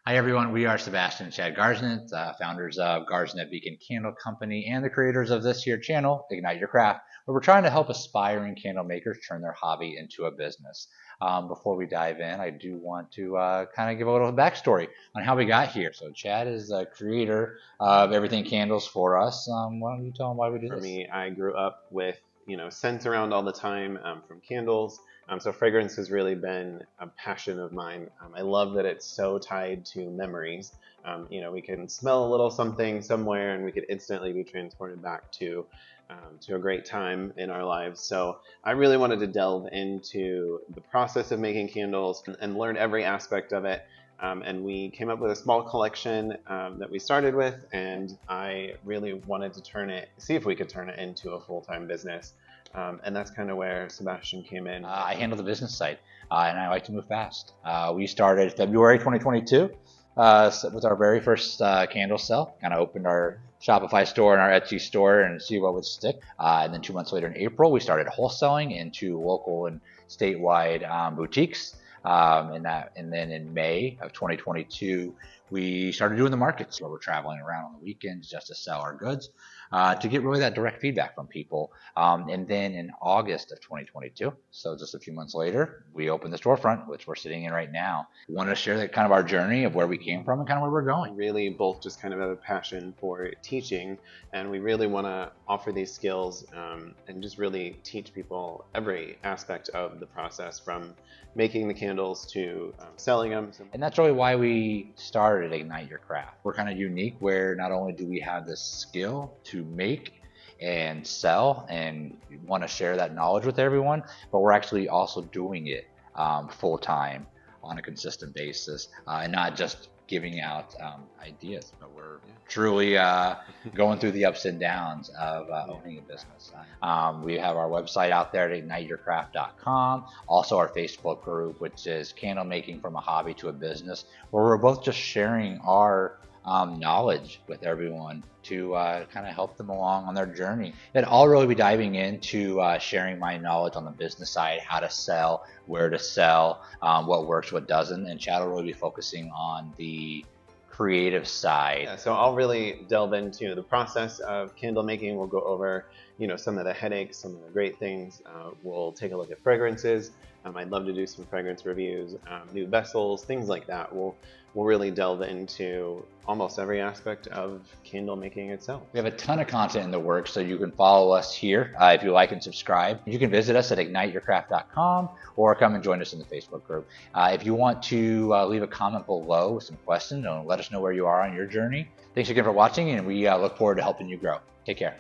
Hi everyone, we are Sebastian and Chad Garsnet, founders of Garsnet Beacon Candle Company and the creators of this here channel, Ignite Your Craft, where we're trying to help aspiring candle makers turn their hobby into a business. Before we dive in, I do want to kind of give a little backstory on how we got here. So Chad is a creator of everything candles for us. Why don't you tell them why we do For this? me, I grew up with scents around all the time from candles. So fragrance has really been a passion of mine. I love that it's so tied to memories. We can smell a little something somewhere, and we could instantly be transported back to a great time in our lives. So I really wanted to delve into the process of making candles and learn every aspect of it. And we came up with a small collection that we started with, and I really wanted to see if we could turn it into a full-time business. And that's kind of where Sebastian came in. I handle the business side, and I like to move fast. We started February 2022 with our very first candle sale. Kind of opened our Shopify store and our Etsy store and see what would stick. And then 2 months later in April, we started wholesaling into local and statewide boutiques. And then in May of 2022, we started doing the markets where we're traveling around on the weekends just to sell our goods, to get really that direct feedback from people. And then in August of 2022, so just a few months later, we opened the storefront, which we're sitting in right now. We wanted to share that kind of our journey of where we came from and kind of where we're going. Really both just kind of have a passion for teaching, and we really want to offer these skills and just really teach people every aspect of the process, from making the candles to selling them. And that's really why we started Ignite Your Craft. We're kind of unique where not only do we have the skill to make and sell and want to share that knowledge with everyone, but we're actually also doing it full time on a consistent basis, and not just giving out ideas, but we're truly going through the ups and downs of owning a business. We have our website out there at igniteyourcraft.com, also our Facebook group, which is Candle Making from a Hobby to a Business, where we're both just sharing our knowledge with everyone to kind of help them along on their journey. And I'll really be diving into sharing my knowledge on the business side, how to sell, where to sell, what works, what doesn't, and Chad will really be focusing on the creative side. Yeah, so I'll really delve into the process of candle making. We'll go over, some of the headaches, some of the great things. We'll take a look at fragrances. I'd love to do some fragrance reviews, new vessels, things like that. We'll really delve into almost every aspect of candle making itself. We have a ton of content in the works, so you can follow us here if you like and subscribe. You can visit us at igniteyourcraft.com or come and join us in the Facebook group. If you want to leave a comment below with some questions and let us know where you are on your journey. Thanks again for watching, and we look forward to helping you grow. Take care.